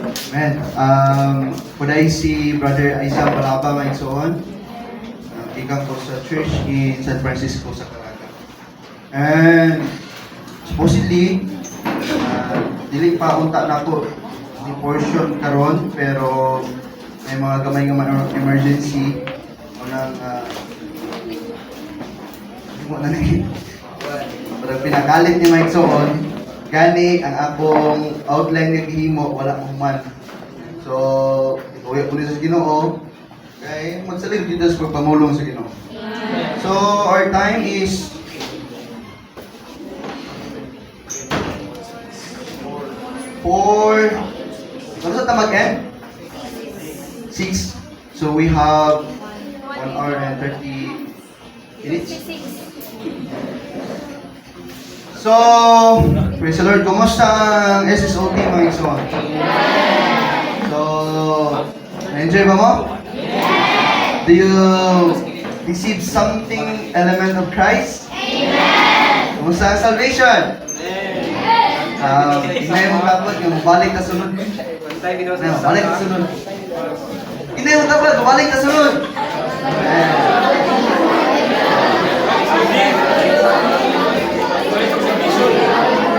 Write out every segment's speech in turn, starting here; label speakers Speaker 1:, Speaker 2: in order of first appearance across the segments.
Speaker 1: Amen. Kuday si Brother Aisa Palaba ngayon soon. Ikang ko sa church in San Francisco sa Caraga. And supposedly, dili pa unta na ako ni portion karon pero may mga gamay-gamay emergency unang mo na ni pero pinagalit ni Mike Soon gani ang akong outline nga gihimo wala ko man. So ituya ko sa Ginoo kay magsalig dito sa pagpamulong sa Ginoo. So our time is 4. Ano sa tamag-end? 6. So we have 1 hour and 30 minutes. So, praise the Lord. Kumusta ang SSOT mga igsoon? So, na-enjoy ba mo? Do you receive something element of Christ? Amen! Kumusta ang salvation? Hindi mo dapat yung balik na sunod. Balik na sunod. Hindi mo dapat balik na sunod.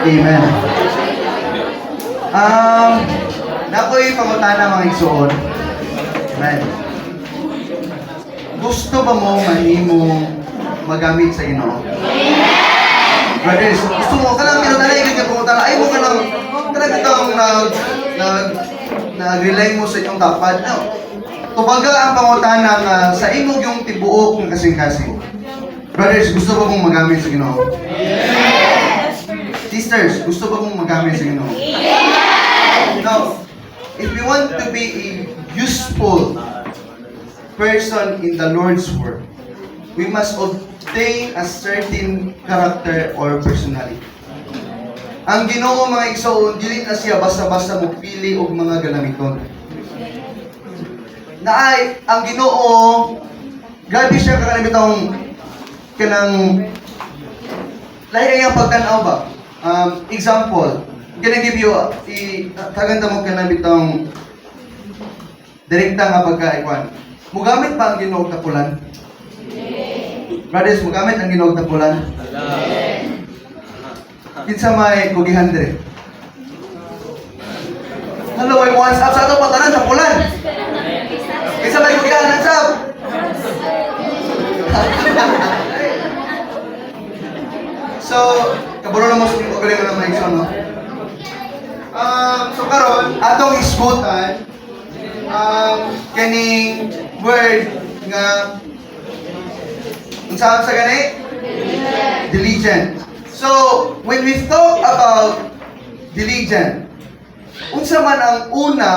Speaker 1: Amen. Nako'y pangutana mga igsoon. Amen. Gusto ba mo mahimong magamit sa Ginoo? Brothers, gusto mo ka lang minunalay ka pangutana. Ay mo ka lang talaga itong nag-rely mo sa inyong dapat. Tubaga ang pangutana nga sa imog yung tibuok ng kasing-kasing. Brothers, gusto ba mong magamit sa Ginoo? Sisters, gusto ba mong magamit sa Ginoo? Now, if we want to be a useful person in the Lord's work, we must obtain a certain character or personality. Ang Ginoo mga igsoon, dili na siya basta-basta magpili og mga galamiton. Naay ang Ginoo, grabe siya kakalimitaw kanang lahi ang pagtanaw ba? Example, can I give you kaganda mo kanang bitong direkta nga pagkaikwan. Mugamit ba ang Ginoo tapulan? Brothers, mugamit ang Ginoo tapulan? Kinsa may kugihan dire? Hello, I want up sa ato patanan tapulan. Kinsa may kugihan sa? So, kaburo na mo sa mga galing na mga igsoon, no? So karon atong isgutan kaning word nga unsa sa gani? Diligent. So, when we talk about diligent, unsa man ang una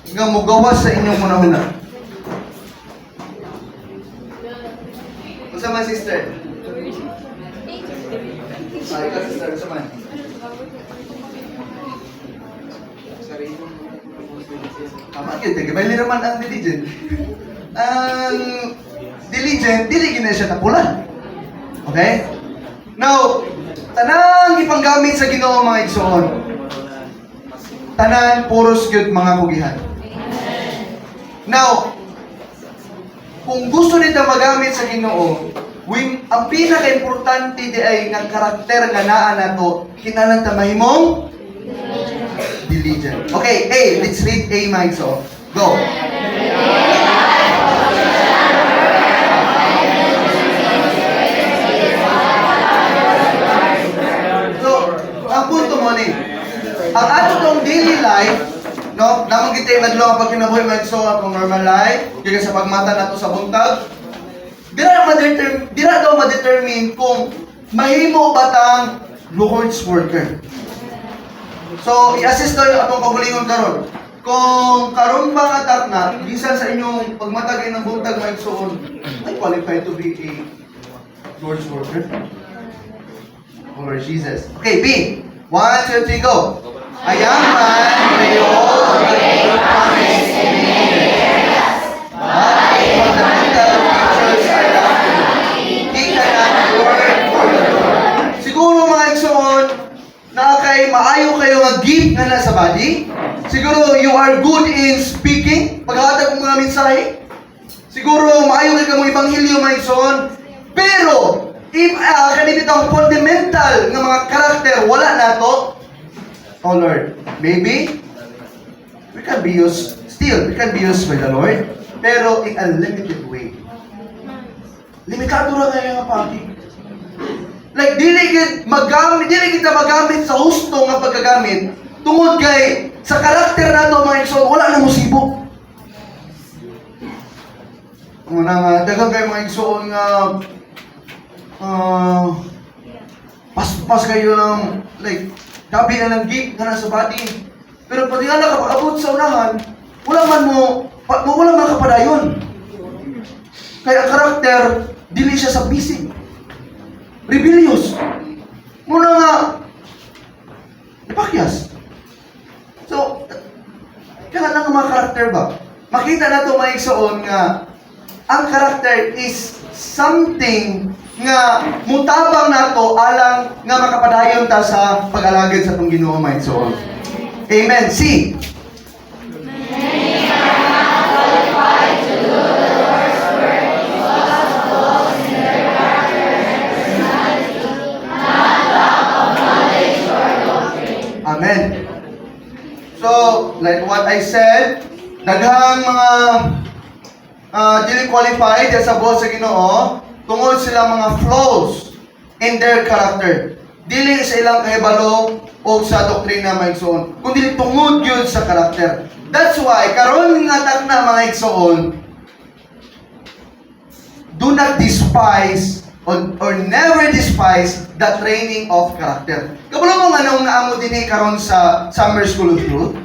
Speaker 1: nga mogawas sa inyong hunahuna? Unsa man sister? Ikaw sister, unsa man? Tama yun, tagabay naman ang diligent. Ang diligent, dili gina siya tapulan. Okay? Now, tanang ipanggamit sa Ginoo mga igsoon. Tanan puros gyud mga kugihan. Now, kung gusto nita magamit sa Ginoo, ang pinaka-importante di ay nga karakter nga naa nato kinahanglan ta mahimong diligent. Okay, A, let's read A mga igsoon. Go. Ang ato tong daily life, no, namang kita yung adlaw pag kinabuhi man so akong normal life, kaya sa pagmata nato sa buntag, dira daw ma-determine kung mahimo ba tang Lord's worker. So, i-assist daw yung atong kabulingon karon. Kung karon ba atak na, bisan sa inyong pagmatagay ng buntag may soon, ay qualified to be a Lord's worker. Lord Jesus. Okay, B. 1, 2, 3, go. I am man may all the promise in many areas, but the fundamental features are lacking. He cannot work for the Lord. Siguro mga igsoon, na kay maayo kayo nga gift nga na sa body. Siguro you are good in speaking, paghatag ng mga mensahe. Siguro maayo kayo mong ebanghelyo mga igsoon. Pero if kanito ang fundamental nga mga karakter wala nato, oh Lord, maybe we can be used by the Lord, pero in a limited way. Limitado ra kayo nga pagi. Like dili gid na magamit sa husto nga pagkagamit tungod kay sa karakter nato mga igsoon wala na musibok. Una nga daghang kay mga igsoon nga pas kayo ng like gabi na ng gift nga nasa body. Pero pag nga nakapag-abot sa unahan, wala man kapadayon. Kaya ang karakter dili siya submissive. Rebellious. Muna nga ipakyas. So, kaya nga mga karakter ba? Makita na ito mga igsoon nga ang karakter is something nga mutabang nato alang nga makapadayon ta sa pag-alagad sa itong Ginoo mga igsoon. Amen. C. Amen. So, like what I said, daghang mga dili qualified sa buhat sa Ginoo tungod sila mga flaws in their character. Dili sa ilang kahibalo o sa doktrina mga igsoon, kundi tungod yun sa karakter. That's why karon nga takna mga igsoon, do not despise or never despise the training of character. Kabalo mo nga nung naamo din karon sa Summer School of Truth?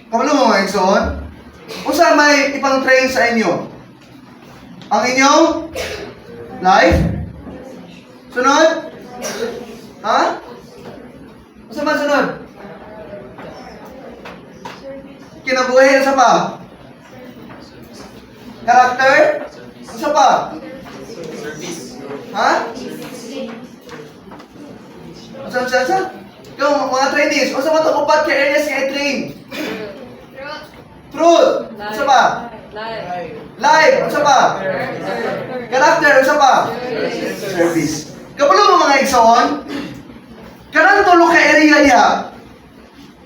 Speaker 1: Kabalo mo mga igsoon? Unsa may ipang-train sa inyo? Ang inyong life? Sunod? Ha? Unsa man sunod? Kinabuhi sa pa? Character? Unsa pa? Ha? Unsa? Ikaw, mga trainees, unsa man ito upat ka areas nga i-train? Truth. Unsa pa? Life. Unsa pa? Character. Unsa pa? Service. Kabalo mo mga igsoon, kanang tulo ka area niya,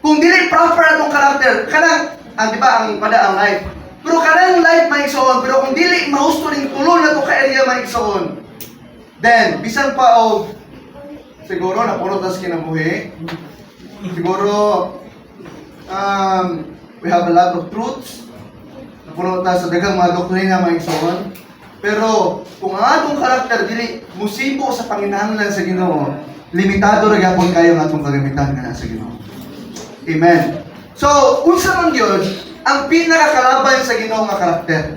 Speaker 1: kung dili proper atong character, kanang, di ba, ang pada ang life. Pero kanang life mga igsoon, pero kung dili mahusto ning tulo na to ka area mga igsoon, then, bisan pa o, siguro, napulot tas kinabuhi, siguro, we have a lot of truths, napulot na sa daghang mga doktrina mga igsoon, pero kung ang atong karakter dili musibo sa panginahanglan sa Ginoo, limitado ra gyapon kayo ang atong kagamitan nga sa Ginoo. Amen. So, unsa man gyud ang pinakakalaban sa Ginoo nga karakter?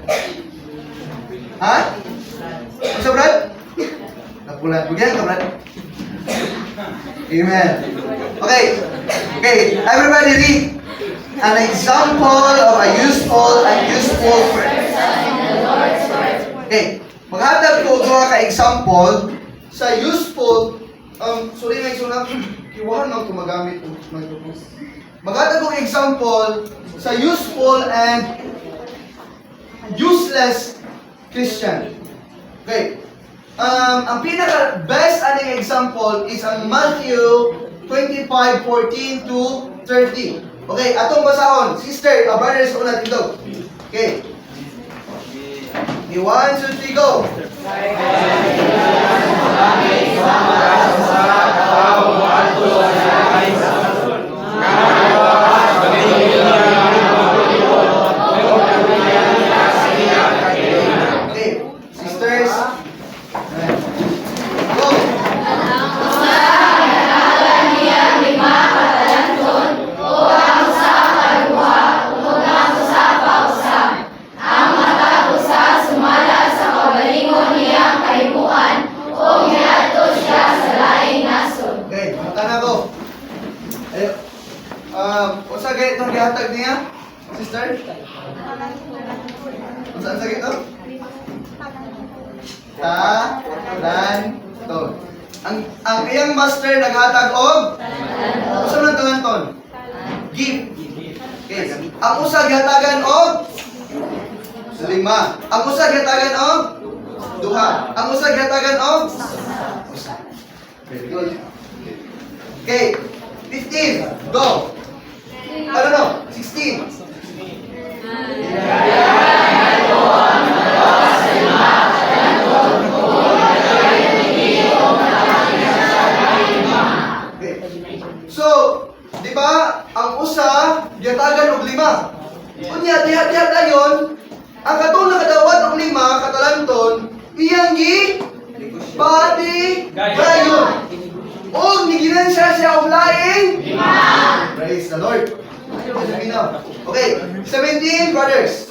Speaker 1: Ha? Unsa brad? Napulat bugyan ka brad? Amen. Okay, everybody read an example of a useful person. Okay, maghatag ko duha ka example sa useful, sorry nga isunod, kiwahan lang tumagamit ko. Maghatag ko example sa useful and useless Christian. Okay, ang pinaka best aning example is ang Matthew 25:14 to 30. Okay, atong basahon. Sister, brothers, una dito. Okay. 1, 2, 3, go! Okay, sisters. Go! Unsa gay itong gihatag niya? Sister? Unsa sa gito? Talanton. ang iyang master naghatag og usa man talanton. Gift. Okay. Ang usa gihatagan og lima. Ang usa gihatagan og duha. Ang usa gihatagan og usa. Very good. Okay. 15. Go. Ano no? 16. Okay. So, di ba, ang usa, gihatagan og lima. Unya, diha-diha dayon, ang katong nakadawat og lima, katalanton, iyang body gayon. O, niginansya siya og laing lima. Praise the Lord. Okay, 17 brothers.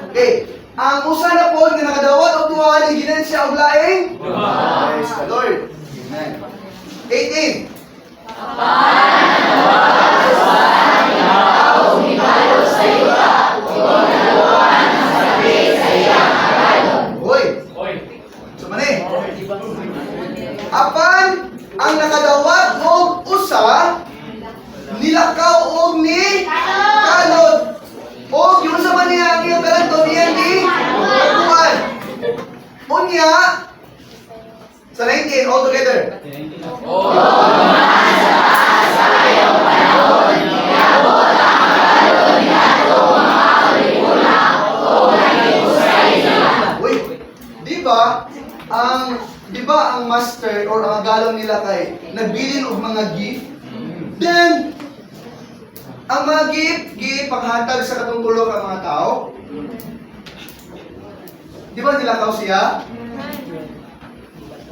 Speaker 1: Okay, ang usa na po nga nakadawat og duha niginansya og laing lima. Praise the Lord. Amen. 18. Apan ang nakadawat og usa nilakaw og ni kalod. Og yung sa man niya ang iyong kalanton niya ni kuan. Unya sa 19 all together. Uy, di ba ang master or ang agalon nila kay nagbilin og mga gift? Then ang mga gift panghatag sa katungkulo ka mga tao. Di ba nilakaw siya?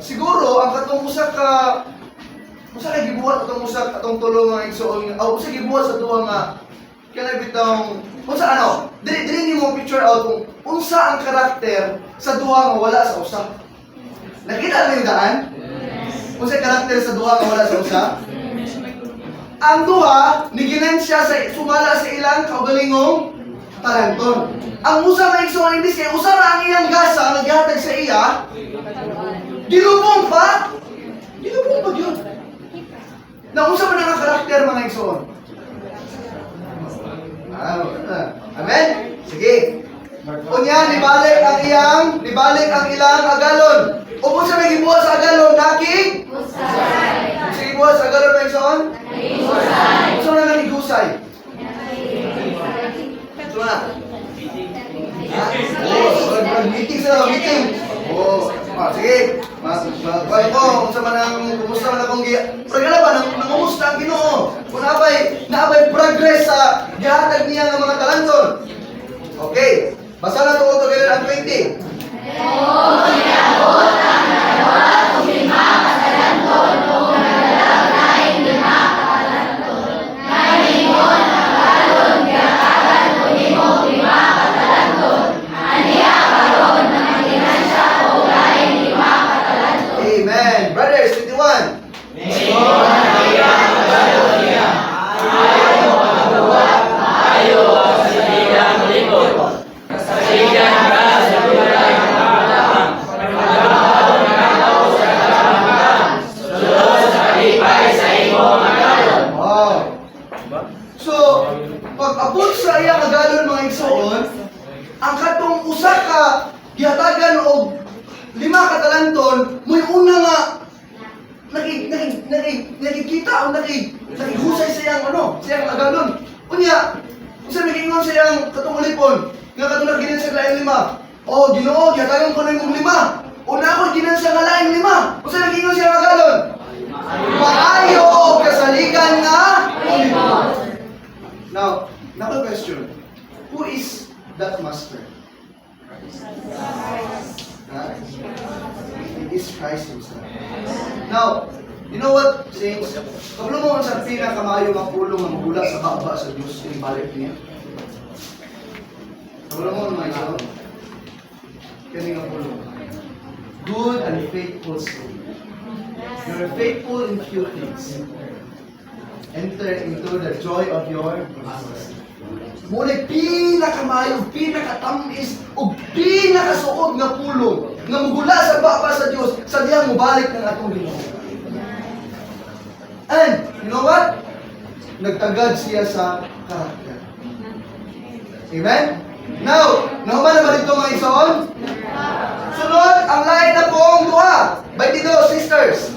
Speaker 1: Siguro ang katong usa kay gibuhat atong usa katong tulo nga igsoon usa gibuhat sa duha nga kana bitong unsa ano? Dili mo picture out kung unsa ang karakter sa duha nga wala sa usa. Nakita mo yung daan? Unsa karakter sa duha nga wala sa usa? Ang duha niginansya sa sumala sa ilang kaugalingong talenton. Ang usa nga igsoon imbis kay usa ra ang iyang gasa naghatag sa iya. Dilubong pa? Dilubong pa yun. Na unsa man ang karakter mga igsoon? Amen? Sige. Unya nibalik ang ilang agalon. O kung sa may gibuhat sa agalon, nakig? Husay. Kung sa gibuhat sa agalon, may igsoon? Husay. Gusto na nga husay? Gusto na? Meeting sila, meeting. Sige. Magpahal ko, kung sa manang kumusta man akong programa ba, nangumusta ang Ginoo. Kung naabay progress sa gihatag niya ng mga talanton. Okay. Basa na ito together ang 20. Amen. Brothers, 21. So, pag-abot sa iyang agalon mga igsoon, ang katong usa ka gihatagan og 5 ka talanton, mo'y una nga nakikita o nakihusay sa iyang siyang agalon. Unya, usa nagingon sa iyang katong ulipon, nga katong nagginan sa laing 5. Oh, Ginoo, gihatagan ko na yung 5. Una ako ginan sa laing 5. Usa nagingon sa iyang agalon? Maayo og kasaligan nga ulipon. Now, another question. Who is that master? It is Christ himself. Now, you know what, saints? Kabalo mo sa pinakamayo nga pulong nga magula sa baba sa Diyos inibalik niya. Kabalo mo mga ito. Kani nga pulong. Good and faithful slave. You're faithful in few things. Enter into the joy of your master. Muna pinakamayo, pinakatamis, o pinakasuod nga pulong nga mugula sa baba sa Dios sa diyang mubalik ng atong Ginoo. And, you know what? Nagtagad siya sa karakter. Amen? Now, nahuman naman ito mga ison? Sunod, ang lain na pong duha. By the sisters.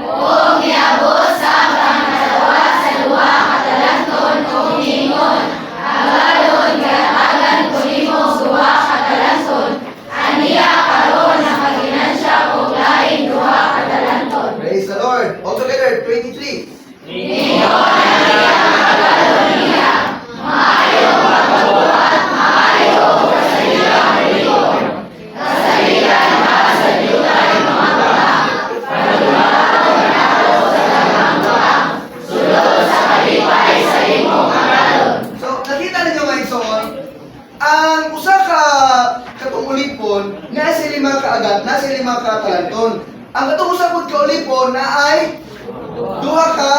Speaker 2: Kung niabot sa pangalawa sa duha katalanton o hiningon, agalon gatagan ko nimong duha katalanton, aniya karon nakaginansya o lain duha katalanton.
Speaker 1: Praise the Lord. All together, 23.
Speaker 2: Ningon aniya agalon niya, maayo pagkabuhat, maayo kasalihan riyon. Kasalihan ka sa jutay mga baang, pagdumaon ako sa tanang baang, sulod sa kalipay sa imong agalon.
Speaker 1: So, nakita ninyo mga ison, ang usa ka katungulipon na si lima kaagat, na si lima ka talanton. Ang katong usa pud ka ulipon na ay duha ka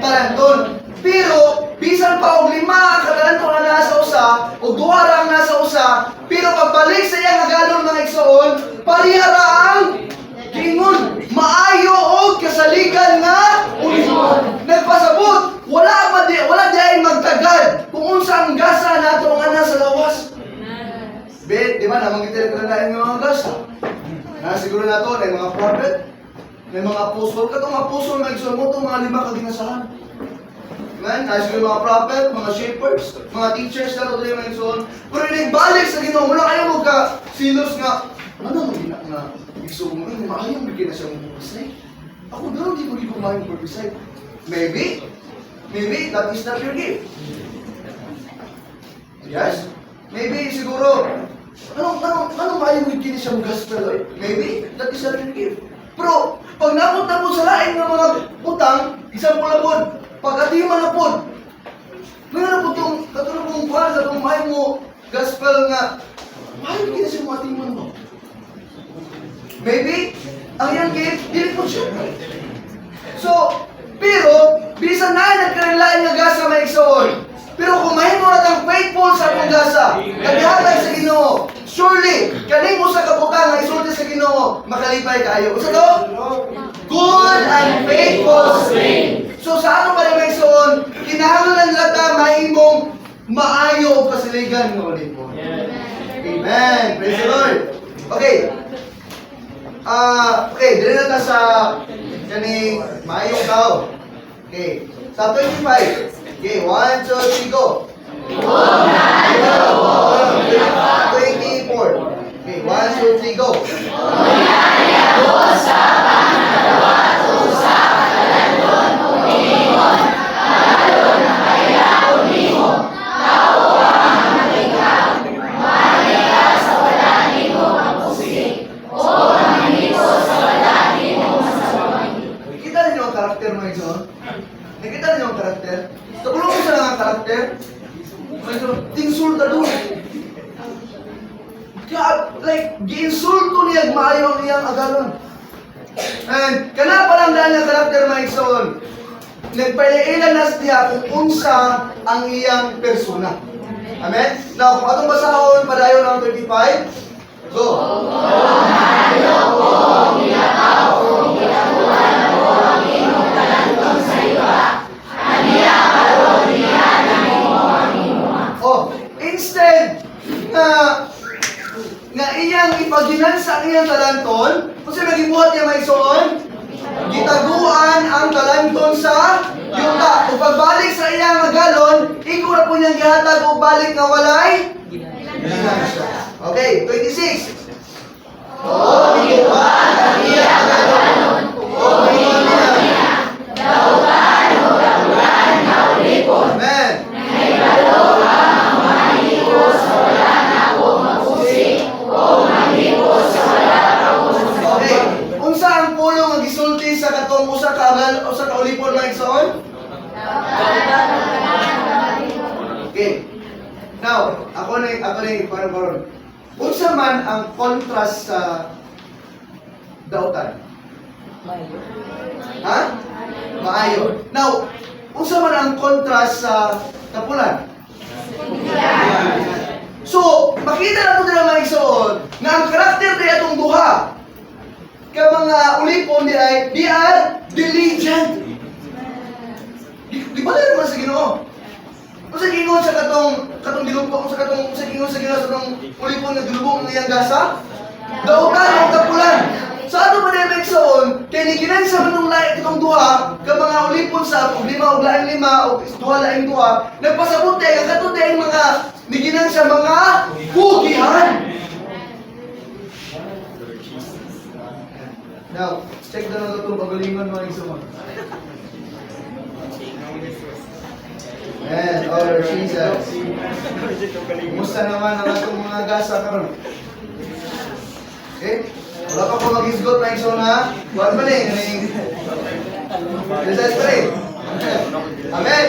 Speaker 1: talanton. Pero bisan pa og lima ka talanton na nasa usa o duha ra ang nasa usa, pero pagbalik sa iyang agalon mga igsoon, pareha ra ang gingon, maayo og kasaligan nga ulipon. Nagpasabot, wala di ay magtagad kung unsa ang gasa nato ang ana sa lawas. Bet, di ba namang kita nagkalain ng mga gasa? Na siguro nato na mga prophet, may mga apostol, katong apostol na igsoon mo itong mga lima kaginasahan. Man, na siguro mga prophet, mga shepherds, mga teachers na ito yung mga igsoon. Pero nagbalik sa Ginoo, wala kayo magka-silos nga, ano ang gina nga igsoon mo? Maayong bigyan na siya mong purpisay. Ako daw, di ko maayong purpisay. Maybe that is not your gift. Yes? Maybe siguro, anong maayong bigyan na siya mong gospel? Maybe that is not your gift. Pero, pag napot sa lain ng mga utang, isang pulabon, pag atiman na po, mayroon na po itong katulong kong kuhan sa itong maayong mo gospel nga, maayong bigyan na siya mong atiman mo. Maybe, ang iyang gift, dili po siya. So, pero, bisan na nagkarilain nga gasa may igsoon, pero kung mahimo na tang faithful sa akong gasa, naghatag sa Ginoo, surely, kaning mo sa kabutang nga isulti sa Ginoo, makalipay kayo. Usa to? Good and faithful slave. So sa ato pa rin may igsoon, kinahanglan lata mahimong maayo o kasiligan ng ulit mo. Amen. Praise the Lord. Okay. Okay, dili na ta sa kani maayong tao. Okay. Sa 25. Okay, 1, 2, 3, go. 24. Okay, 1, 2, 3, go. Nakita ninyo ang karakter mga igsoon? Nakita ninyo ang karakter? Kabulong ko sa lang ang karakter? Mga igsoon, insulta doon. Like, gi-insulto niya maayo ang iyang agalon. And, kana pa lang dahil ang karakter mga igsoon, nagpailan na siya kung unsa ang iyang persona. Amen? Now, kung atong basahon, padayon ang 25, go! Oh, instead nga iyang ipaginansa ang iyang talanton, kasi nagibuhat niya may soon, gitaguan ang talanton sa yuta. Kung pagbalik sa iyang agalon, ikaw na po niyang gihatag o balik nga walay ginansya. Okay, 26. O gituan ang iyang agalon, o gituan niya, dautan o dagulan na ulipon. Amen. Okay, unsa ang pulong ang gisulti sa katong usa ka agal o sa kaulipon na igsoon? Okay. Now, ako na parang unsa man ang contrast sa dautan? Ha? Maayo. Now, unsa man ang contrast sa kapulan? So, makita na ito nila mga igsoon na ang karakter na itong duha ka mga ulipon di are diligent. Di ba na naman sa Ginoo? Kung sa Ginoo sa katong dilubong, sa Ginoo sa katong ulipon na dilubong ng iyang gasa, dautan ang kapulan. Sa ato ba na yung igsoon, kaya nikinan sa manong lahat itong duha, ka mga ulipon sa lima o laing lima o duha laing duha, nagpasabot tayo, katong tayo mga nikinan sa mga hugihan. Now, check na lang itong pagalingan mga igsoon. And Lord Jesus. Kumusta naman ang atong mga gasa karon? Okay? Wala pa ko mag-isgot na igsoon ha? Buwan pa rin. Jesus pa rin. Amen.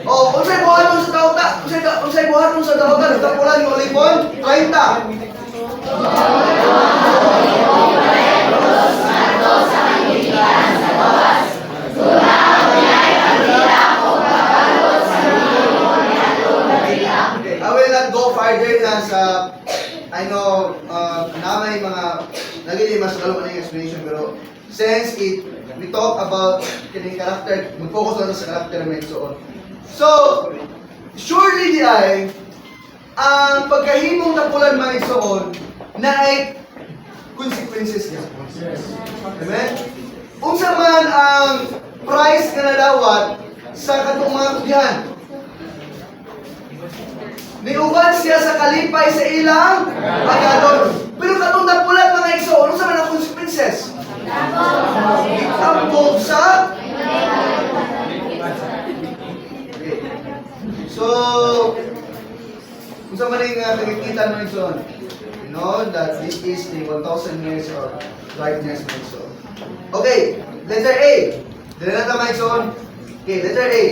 Speaker 1: O, unsay buhaton sa dauta? Unsay buhaton sa dauta? Nagtapulan ng ulipon? 30. I will not go farther na sa I know na may mga nagili mas kalong ang explanation pero since we talk about kining character, mag-focus lang sa character ng igsoon. So, surely di ay ang pagkahimong tapulan mga igsoon na ay consequences niya. Amen? Unsa man ang price nga nadawat sa katong mga kudihan. Niuban siya sa kalipay sa ilang pagkadon. Pero katong tapulan mga igsoon, unsa man ang consequences? Itambok sa okay. So, unsa man ang nakikita mga igsoon? You know that this is the 1,000 years of darkness mga igsoon. Okay, letter A. Dili na ta mga igsoon. Okay, letter A.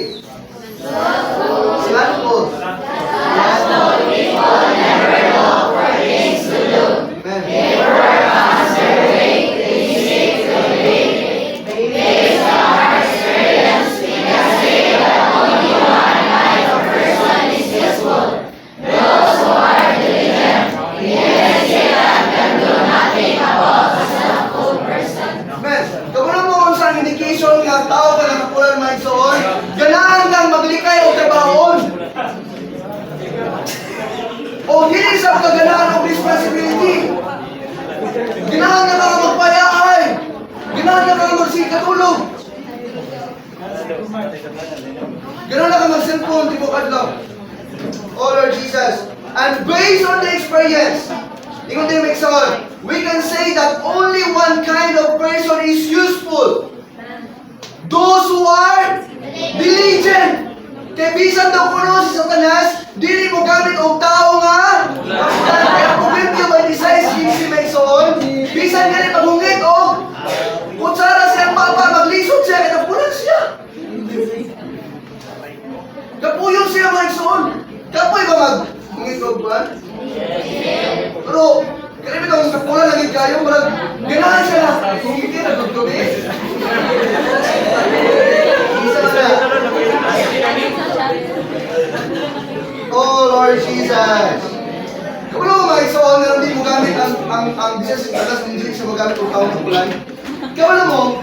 Speaker 1: Slothful. Slothful people never know for things to do. They work on survey, they seek to live. Based on our experience, we can say that only one kind of person is useful. Those who are diligent. We can say that can do nothing about a slothful person. Amen. Kamulang mo kung saan indication nga tao ka nakapulan mga igsoon, ganahan kang maglikay o trabahon. O dili sa kaganahan o responsibility. Ganahan na kang magpayahay. Ganahan na kang magsikatulog. Ganahan na kang mag-cellphone, di mo kadlaw. Oh Lord Jesus. And based on the experience, ingon din may igsoon, we can say that only one kind of person is useful. Those who are diligent. Kaya bisan daw kuno si Satanas, dili mo gamit og tao nga. Kaya pumipyo ba ni size 15 may igsoon, bisan gani paghungit og kutsara siyang papa, maglisod siya, kaya napunan siya. Kapuyon siya mga igsoon. Kapoy ba maghungit og ban? Pero, kaya bitong kapulan lagi kayo, marag ganahan siya na. Hungit na gagawin. Isa na. Oh Lord Jesus. Kapag mo mga igsoon na hindi mo gamit ang business alas ng hindi siya magamit ang taong kapulan. Kapag mo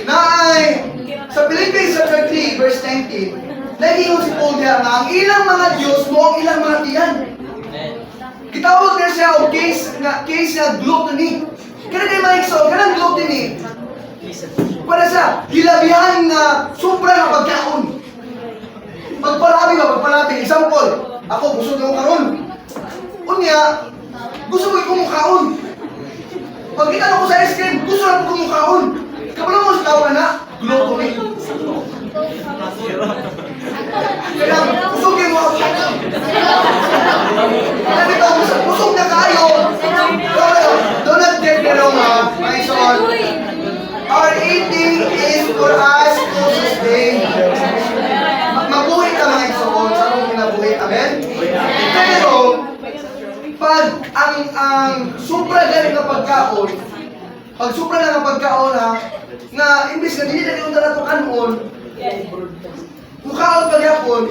Speaker 1: na ay sa Philippians chapter 3 verse 19, naiingon si Paul niya na ang ilang mga Diyos mo ang ilang mga tiyan. Kitawag na siya o case na gluttony. Kaya kayo mga igsoon, kanang gluttony para sa hilabihan na sobra na pagkaon. Pagpalabi. Example, ako gusto ko karon. Unya, gusto ko kumukaon. Pag kita ko sa ice cream, gusto ko kumukaon. Kapag mo sa tao na, gluttony. Kaya, usugin mo ako. Kaya ito, usog na kayo. Do not get me wrong ha, my son. Our eating is for us to sustain. Mabuhay ka mga igsoon sa akong kinabuhi. Amen? Pero, pag ang supra galing na pagkaon, pag supra na ng pagkaon ha, nga imbis na dili na yung na itong kanon, mukaon pagyapon,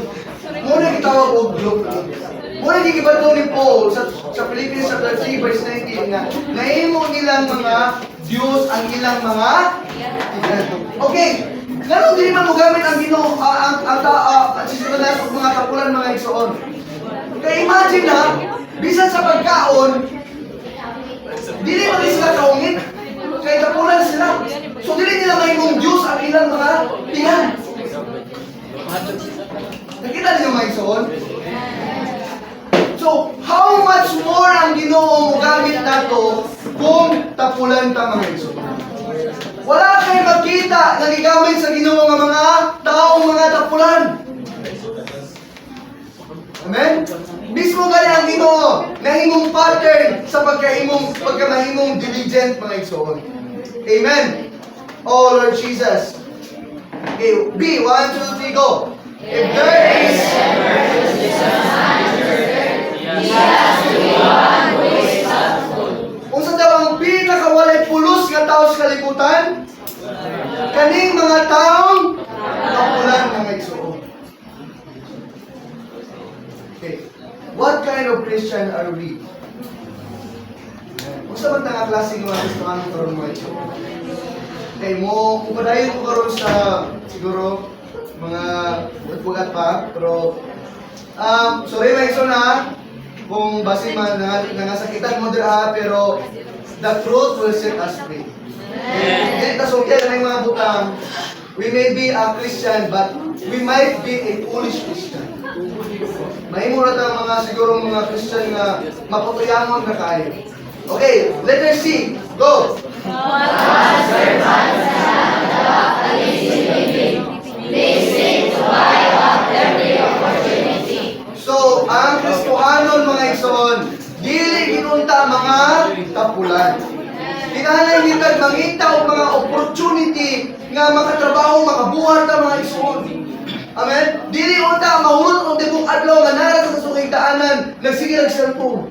Speaker 1: muna gitawag og gluttony. Muna gigibato ni Paul sa Philippians chapter 3 verse 19 nga nahimo nilang mga Diyos ang ilang mga okay. Lalo din man mo gamit ang Ginoo ang sisulat og mga kapulan mga igsoon. Kaya imagine na bisan sa pagkaon dili man sila kaungit kay kapulan sila. So dili nila mahimong Diyos ang ilang mga tiyan. Nakita niyo mga igsoon? So, how much more ang Ginoo mo gamit nato kung tapulan ta mga igsoon? Wala kayo makita na gigamit sa Ginoo nga mga taong mga tapulan. Amen? Mismo gali ang Ginoo na himong pattern sa pagkamahimong diligent mga igsoon. Amen? Oh Lord Jesus. Okay, B, 1, 2, 3, go. If there is unsa daw ang pinakawalay pulos nga tao sa kalibutan? Kaning mga taong tapulan mga igsoon. Okay. What kind of Christian are we? Unsa man nga klase ng mga Kristiyanon karon mga igsoon? Okay, mo upadayon ko karon sa siguro mga bugat pa, pero sorry mga igsoon ha, kung basi man nangasakitan mo dira, pero the truth will set us free. Hindi tasugyan ng mga butang. We may be a Christian, but we might be a foolish Christian. Mahimo na tayong mga siguro mga Christian na maputuyangon na kayo. Okay, letter C. Go! So, ang Kristohanon mga igsoon, dili ginunta mga tapulan. Kinahanglan nitag mangita og mga opportunity nga makatrabaho, makabuhat ta mga igsoon. Amen? Dili unta mahulot og tibok adlaw nga nara sa suging daanan, nagsige og cellphone.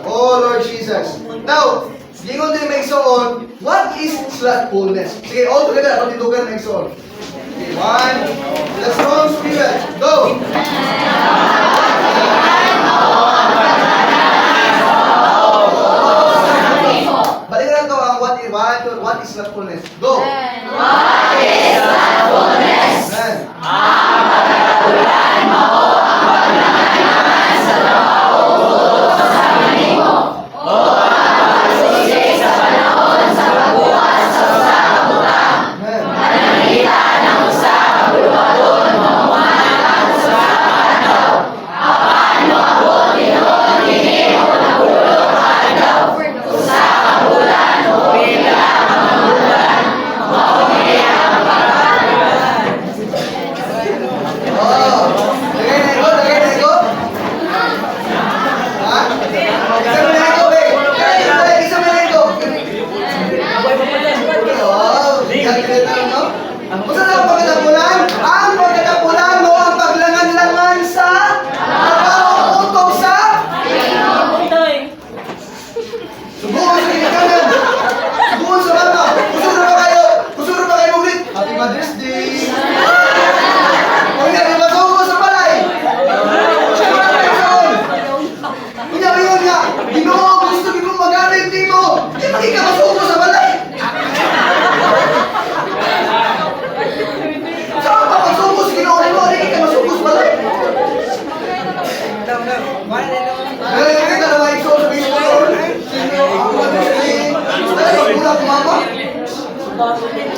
Speaker 1: Oh Lord Jesus. Now, gingon din mga igsoon, what is slothfulness? Sige, all together, patitugan mga igsoon. Okay, 1, let's go, Spirit. Go! Balikan nato ang what is slothfulness. Go!
Speaker 2: What is slothfulness?
Speaker 1: Amen.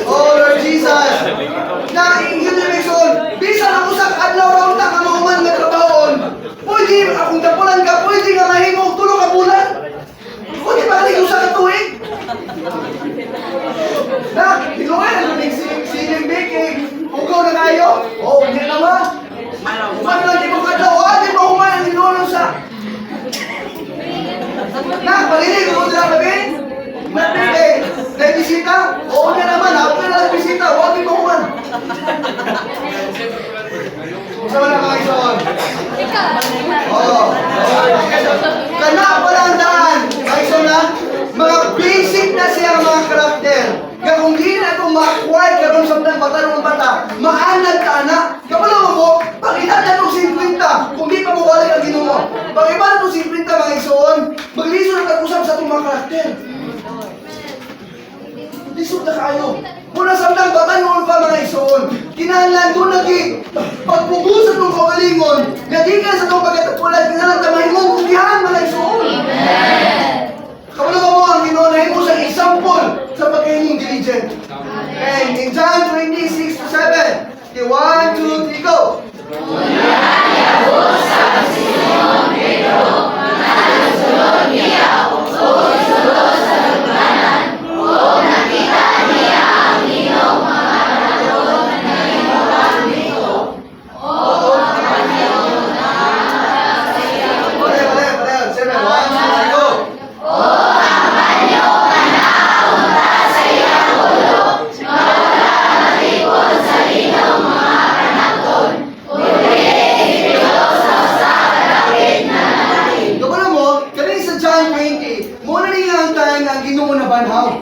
Speaker 1: Oh Lord Jesus. Na yun yung reason. Bisa na usak adlaw raw ta ka mahuman nga trabahon. Pwede akong tapulan ka, pwede nga mahimo tulo ka bulan. Pwede ba rin usak ka tuig? Na, tinuan ang siling baking. Ugaw na kayo. Oh, hindi naman. Uman lang di mo kadlaw. Di ba human ang sinulong sa... Na, palilig ko sila babi. May bisita? Oo na naman, ako na lang bisita, huwag yung mahuman. Sama na mga isoon. Oo. Kana pala ang daan, mga isoon na, mga basic na siya mga karakter. Kaya kung di na itong ma-acquire karoon sa mga bata ng bata, maanad ka na. Kapala mo, pag itatan ng 50 mo. Pag iba na itong 50 mga igsoon, magliso na tag-usap sa itong mga karakter. Lisod na kayo. Muna sa lang, baka noon pa mga igsoon. Kinahanglan doon lagi. Pagpubusan ng kaugalingon, nadigan sa itong pagkatapulan, kinahanglan tamay mo, kukihan mga igsoon. Kapag mo ang ginunahin mo sa example sa pagkainong diligent. And in John 26 to 7, okay, 1, 2, 3, go! Pareho. 7, 1, 2, 3, go! Kapag mo, kami sa John 20, muna rin ang tayo na ang Ginoo na banhaw.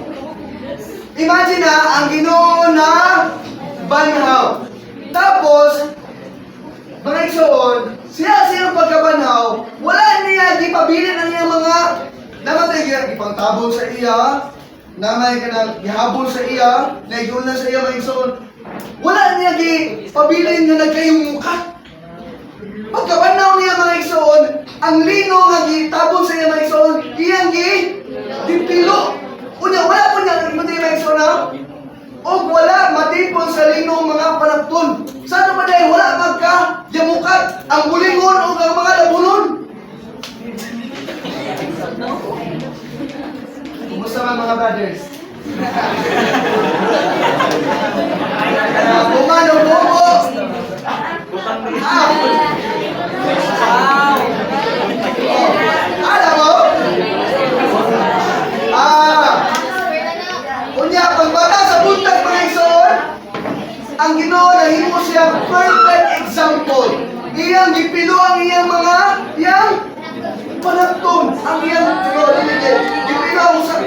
Speaker 1: Imagine na, ang Ginoo na banhaw. Tapos, mga igsoon, siya pagkabanhaw, wala niya, di pabilin ang iyang mga namatay kaya, ipangtabon sa iya, namay ka na, ihabol sa iya, naigulan sa iya mga igsoon. Wala niya, di pabilin nga nagkayong mukha. Pagkabanhaw niya mga igsoon, ang lino nga gitabon sa iya mga igsoon, iyang dipilo. Unya, wala po niya, mga igsoon na, o wala matipon sa lino mga panagton. Sa ano ba dahil wala magka-yamukat ang bulingon o ang mga labunon? Kumusta mga brothers? Kumano po po? Alam mo? Unya, pagbata sa buntag mga igsoon, ang Ginoo nahimo siya perfect example. Iyang gipilo ang iyang mga panagton, ang iyang gipilo ang sa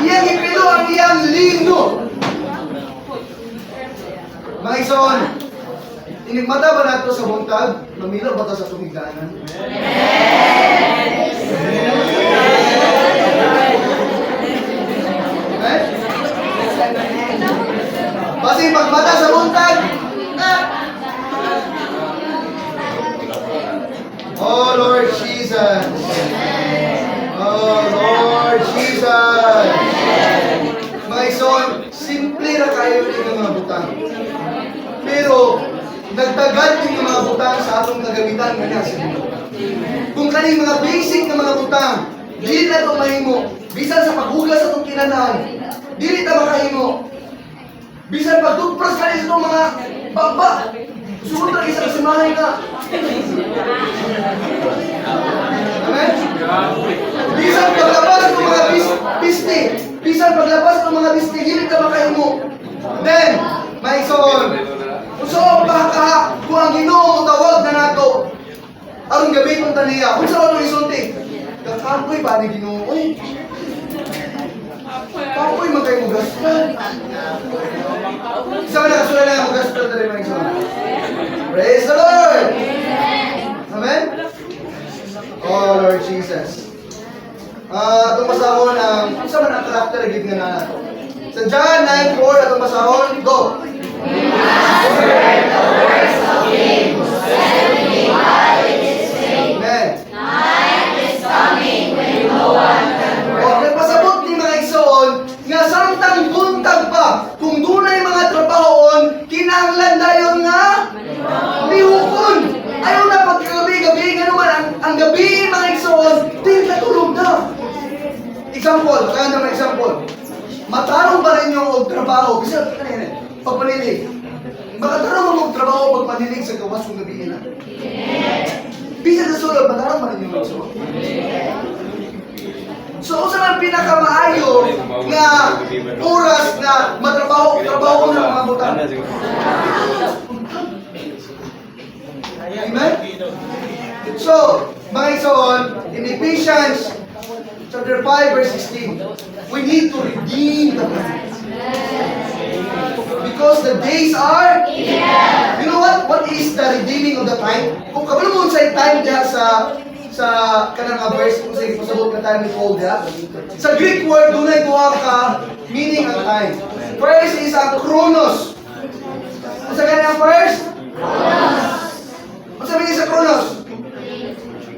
Speaker 1: iyang gipilo ang iyang lino. Mga igsoon, inigmata ba nato sa buntag? Mamilo ba ito sa tumigdanan? Kasi pagmata sa buntag, oh Lord Jesus. Oh Lord Jesus. Mga igsoon, simple na kayo yung mga butang. Pero, nagtagad yung mga butang sa atong kagamitan nga nasa Ginoo. Kung kaning mga basic na mga butang, dili na ito mahimo. Bisan sa paghugas sa itong kinanahan, dili na makahimo. Bisan pagtugpras ka rin sa itong mga baba. Sumunod na isang simahay ka. Amen? Bisan paglabas sa itong mga piste. Bisan paglabas sa itong mga piste, dili na makahimo. Then, may igsoon. Kung saan baka kung ang Ginoo tawag na nato, arong gabi kong taniya, kung saan itong isunti, kakapoy ba ni Ginoo? Uy, kapoy man kayo mugastan. Isa ka na kasulay na mugastan na rin mga igsoon. Praise the Lord! Amen? Oh Lord Jesus. Itong pasahon ang, isa man ang karakter gid nga na nato. Sa John 9:4, itong pasahon, go!
Speaker 2: Heard the words of him who said to me while it is day.
Speaker 1: Amen.
Speaker 2: Night is coming when no one can work.
Speaker 1: O, nagpasabot ni mga igsoon, nga samtang buntag pa, kung dunay mga trabahon, kinahanglan dayon nga lihukon. Ayaw na pagkagabi-gabi, nga naman, ang gabi mga igsoon, di natulog na. Example, kaya naman example. Matarong ba rin yung trabaho? Bisa, pagpanilig. Makatarong mo magtrabaho pagpanilig sa gawas kung gabi na. Bisa sa sulod, matarong ba rin yung magsuot? So, sa mga pinakamaayo nga oras na matrabaho ng mga butang. Amen? So, mga igsoon, in Ephesians chapter 5 verse 16, we need to redeem the time. Because the days are You know what? What is the redeeming of the time? Kung kabalo mo sa time diha sa kanang nga verse kung sige pasabot na time ni Paul diha. Sa Greek word dunay duha ka meaning ang time. First is ang chronos. Ano sa kanang first? Ano sabi niya sa chronos?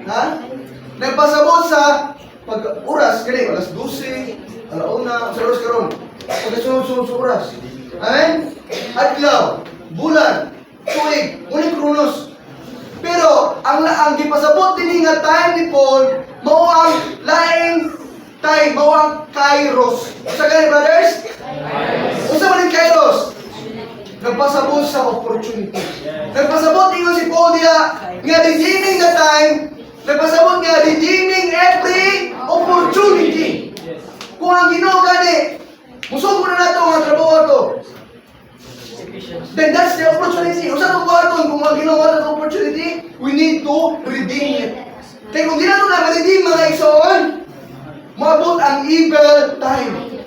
Speaker 1: Ha? Nagpasabot sa pag-oras, kani alas 12, alauna, sa oras karon. Pagkasunod-sunod sa oras. Amen? Adlaw, bulan, tuig, ngunit chronos. Pero ang gipasabot dinhi nga time ni Paul mao ang laing time, mao ang kairos. Sa kani brothers? Unsa man ang kairos? Nagpasabot sa opportunity. Nagpasabot ingon si Paul diha nga redeeming the time, nagpasabot nga redeeming every opportunity. Kung ang Ginoo gani musugo na nato ang trabaho to, then that's the opportunity. Kung saan buhaton, kung ang ginawa natin opportunity, we need to redeem it. Kaya kung di nato na ma-redeem mga igsoon, maabot ang evil time.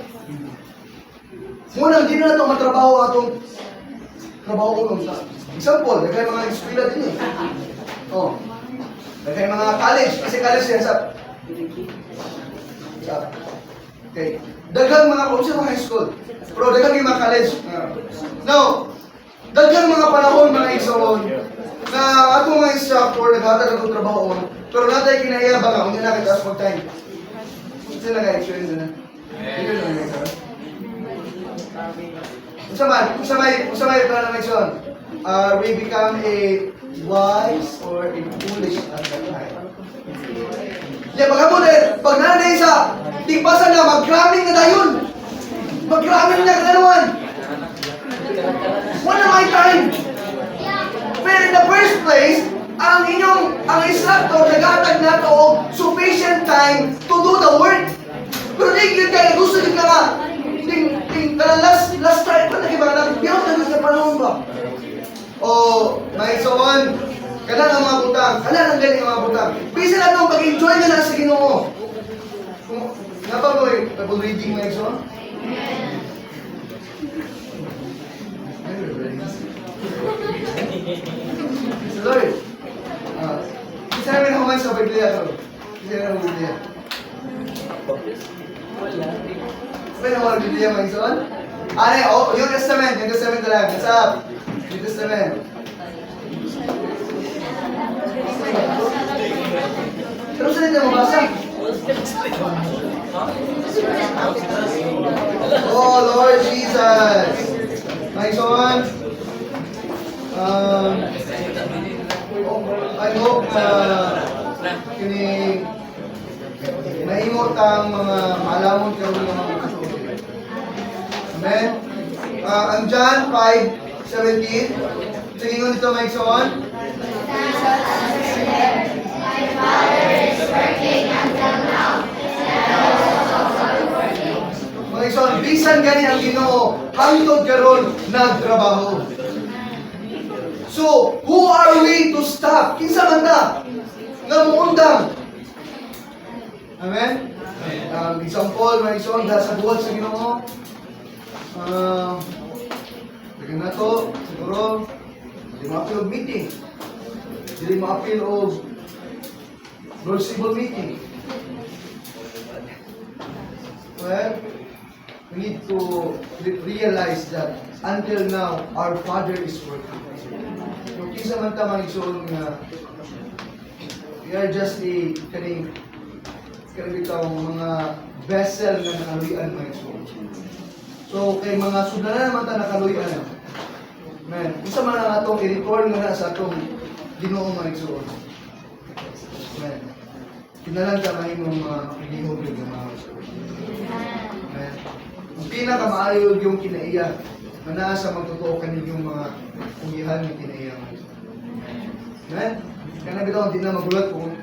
Speaker 1: Muna, di na nato matrabaho atong trabaho ko sa. Example, nagkaya mga eskwela din eh. Oh. Nagkaya mga college, kasi college yan sa okay. Daghang mga kung sa high school. Pero daghang yung mga college. Now, daghang mga panahon mga igsoon na ato mga instructor naghatag atong trabaho pero natay kinaiya ba nga kung na kita sa time. Ito na guys, yun na. Ito na guys. Unsa may plano ng igsoon? We become a wise or a foolish at that time. Yeah, pag nanay sa tigpasan na mag-cramming na dayon. Mag-cramming na kananuan. Wala may time. But in the first place, ang instructor naghatag na to og sufficient time to do the work. Pero di gyud kay gusto din ka nga. Last try pa na kiba na piyon na sa panahon ba. O may soon kana ang mga butang, kana ang galing ang mga butang. Bisan atong pag-enjoy na lang sa Ginoo. Napa mo Bible reading mo igsoon? Lord. Isa namin ako man sa Biblia to. Isa namin ang Biblia. Sabi na mga Biblia mga igsoon? New Testament na lang. What's up? New Testament. Pero saan ito mabasa? Oh Lord Jesus! My son, I hope kini mahimot ang mga maalamon karon ng mga kasusunod. Amen? Ang John 5:17, tingin dito my son. Mga igsoon, bisan gani ang Ginoo hangtod karon nagtrabaho. So, who are we to stop? Kinsa man ta nga muundang? Amen? Example, mga igsoon, sa buhat sa Ginoo. Dagan na to, siguro, di ma-appeal og meeting. Di ma-appeal og Lord's Table meeting. Well, we need to realize that until now, our Father is working. Kung kinsa man ta mga igsoon nga we are just kaning bitaw mga vessel nga nakaluyan mga igsoon. So kay mga sudlanan naman ta nakaluyan. Amen. Kinsa man ang atong i-record nga sa atong Ginoo mga igsoon. Amen. Kinalang ka mahimong mga makiligog yung mga igsoon. Amen. Ang pinakamaayo yung kinaiya na nasa magtotoo kanilang mga pugihan ng kinaiya. Amen? Kaya nabitaw, hindi na magulat kung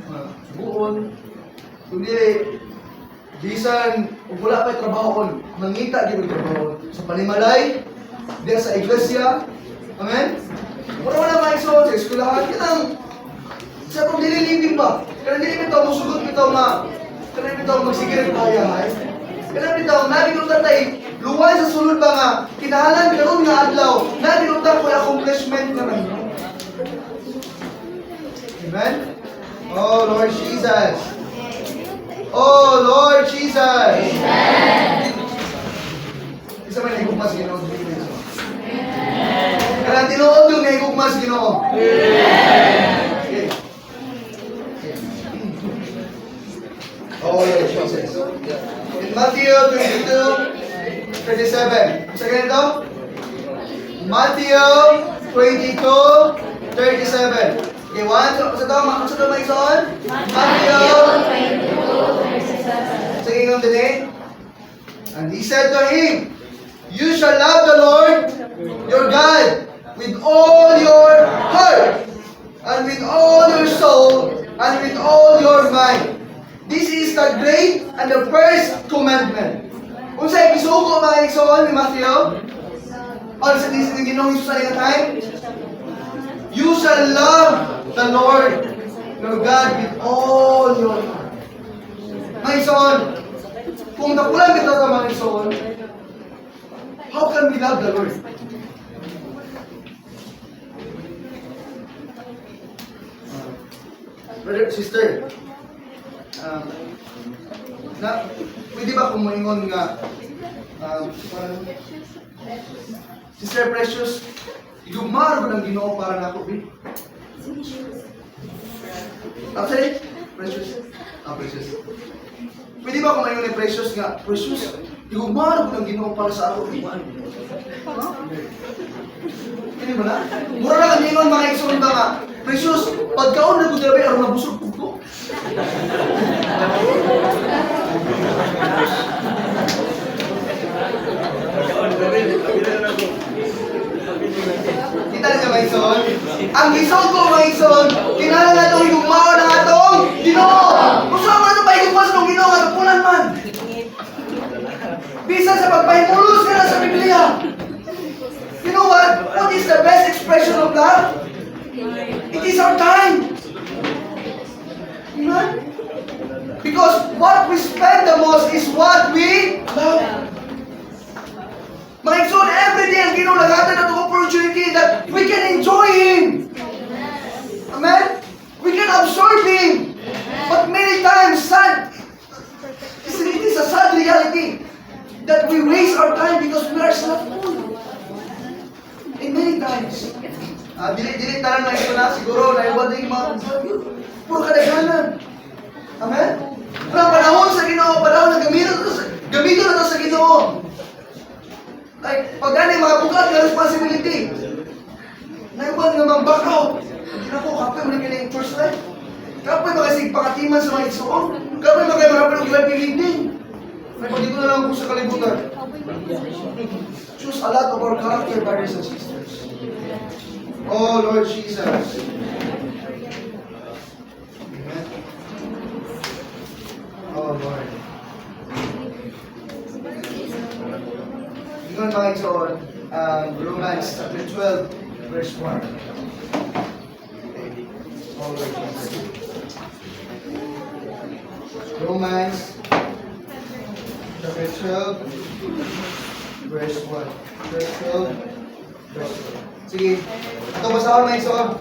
Speaker 1: buon. Kundi, bisan, kung wala pa'y trabaho, mangita di mo trabaho. Sa panimalay, diya sa iglesia. Amen? Wala wala mga igsoon sa eskulahan. Kitang, sa itong nililibing ba? Kaya nililibing ito, musugot ito kaya bitaw magsigil ang bayahay. Kaya bitaw, nabi kong tatay, Luway sa sulod ba nga, kinahanglan karon nga adlaw, na dinutang ko accomplishment nga mahimo. Amen? Oh Lord Jesus. Oh Lord Jesus. Amen. Isa may nahigugmas Ginoo. Kaya tinuod yung nahigugmas Ginoo. Okay. Oh Lord Jesus. In Matthew 22:37. Sa ganito? Matthew 22:37. Okay, one, sa ito may ison? Matthew 22:37. Sige nga din. And he said to him, "You shall love the Lord your God with all your heart, and with all your soul, and with all your mind. This is the great and the first commandment." Kung sa isugo mga igsoon ni Matthew, o sa Ginoong Hesus sa time, you shall love the Lord your God with all your heart. Mga igsoon, kung nakulang kita ka mga igsoon, how can we love the Lord? Brother, sister, pwede ba kung moingon nga, Sister Precious, igumaro ko ng Ginoo para na ako, eh? Actually, Precious. Precious. Pwede ba kung moingon ni Precious nga, Precious, igumaro ko ng Ginoo para sa ako, eh? Hindi ba na? Mura na kaningon mga igsoon ba nga, Precious, pagkaon na gudabi, aron nabusog ko. Kita niyo mga igsoon? Ang igsoon ko mga igsoon, kinahanglan na itong higumawa ng atong Ginoo. Kung saan mo na ito pahigumas ng Ginoo, katupunan man. Bisan sa pagpahimulos nila sa Biblia. You know what? What is the best expression of love? It is our time. Amen? Because what we spend the most is what we love. Mga igsoon, every day ang Ginoo naghatag na itong opportunity that we can enjoy Him. Amen? We can absorb Him. But many times, it is a sad reality that we waste our time because we are slothful. And many times, dili tanan na ito na siguro na iwan din mga puro kadaghanan. Amen? Parang panahon sa Ginoo, panahon na gamitin na ito sa Ginoo. Like, pag gani mga bukat na responsibility. Naiwan nga mang back out. Hindi na ko, kapoy mo na kailangan church life. Kapoy makasig pangatiman sa mga igsoon. Kapoy makay marapin ang life building. May pag dito na lang po sa kalibutan. Choose a lot of our character, brothers and sisters. Oh, Lord Jesus. Amen. Oh, Lord. Ingon mga igsoon, Romans chapter 12, verse 1. Oh, Lord Jesus. Romans chapter 12, verse 1. Verse 12, verse 1. Sige, ito basahan mga igsoon.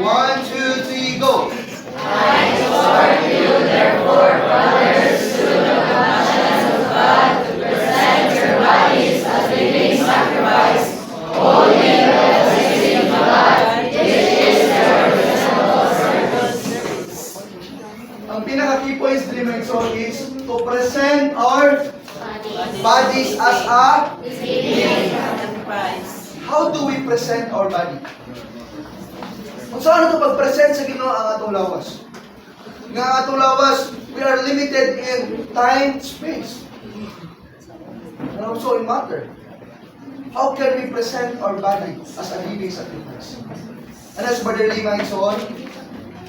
Speaker 1: 1, 2, 3, go!
Speaker 2: I exhort you, therefore, brothers, through the compassions of God, to present your bodies as living sacrifice, holy and pleasing to God. This is your reasonable service.
Speaker 1: Ang pinaka-key points din mga igsoon is to present our bodies as a
Speaker 2: Living sacrifice.
Speaker 1: How do we present our body? Kung saan ito pag-present sa Ginoo ang atong lawas? Nga ang atong lawas, we are limited in time, space. And also in matter. How can we present our body as a living sacrifice? And as Brother Lee Maingson,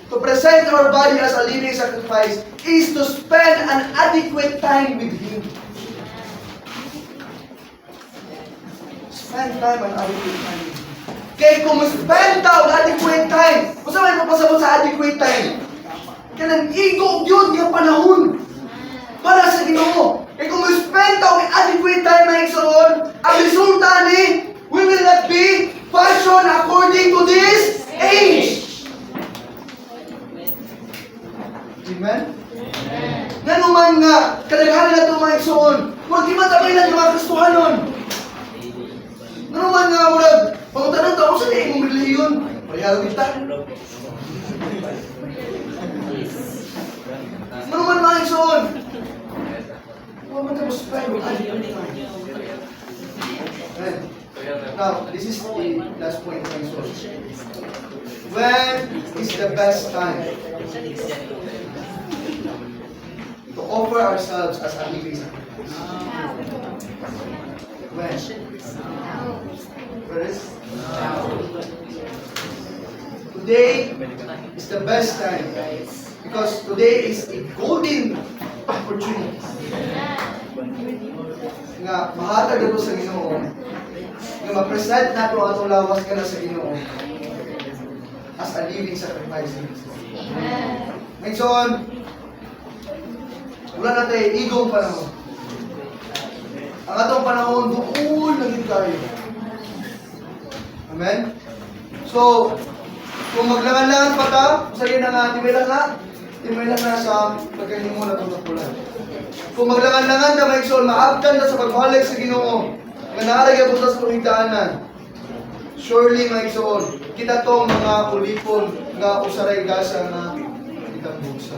Speaker 1: to present our body as a living sacrifice is to spend an adequate time with Him. Spend time and adequate time. Kaya kung spend tao ng adequate time, kung saan may papasabot sa adequate time, kaya nang igog yun yung panahon para sa Ginoo. Kaya kung spend tao ng adequate time na nun. Murag di man tabay lang yung mga Kristohanon. Ano man nga, murag, pangutanong tao, saan na imong reliyon? Parehalo kita. Ano man mga igsoon? Huwag man tapos tayo. Now, this is the last point of my source. When is the best time to offer ourselves as a living sacrifice? When? Where is? Today is the best time because today is a golden opportunity. Nga mahatag ito sa Ginoo. Nga ma-present nato ang atong lawas ka na sa Ginoo as a living sacrifice. Ngayon, wala na tayo igong panahon. Ang atong panahon, doon naging tayo. Amen? So, kung maglangan-langan pa ta, sa'yo na nga, timilan na sa pagkahinimo na tutapulan. Kung maglangan-langan ta, maigsoon, maabtan na sa pagbalik sa Ginoo, nga naaragay po sa pangitaanan, surely, maigsoon, kita tong mga ulipon nga usaray gasa na kitang busa.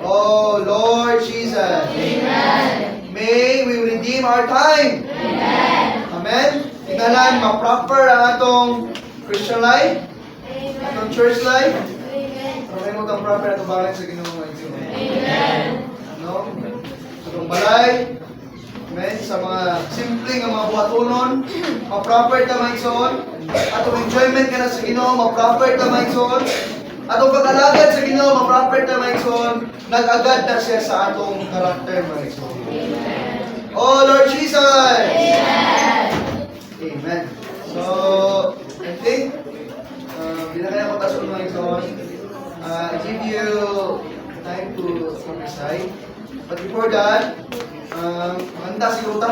Speaker 1: Oh, Lord Jesus. Amen. May we redeem our time. Amen. Amen. Tingnan, ma-proper ang atong Christian life, atong church life. Amen. May mo itong proper atong balance sa Ginoo nga ito. Amen. No? Sa itong balay, amen, sa mga simpleng nga mga buhatonon, ma-proper ta maigsoon. Atong enjoyment ka na sa Ginoo, ma-proper ta maigsoon. Atong pag-alagad sa Ginoo, ma-proper ta maigsoon. Nag-agad na siya sa atong karakter maigsoon. Oh Lord Jesus! Amen! Amen. So, I think, hindi na kaya ko tasun maigsoon. I give you time to prophesy. But before that, manta siguro ta.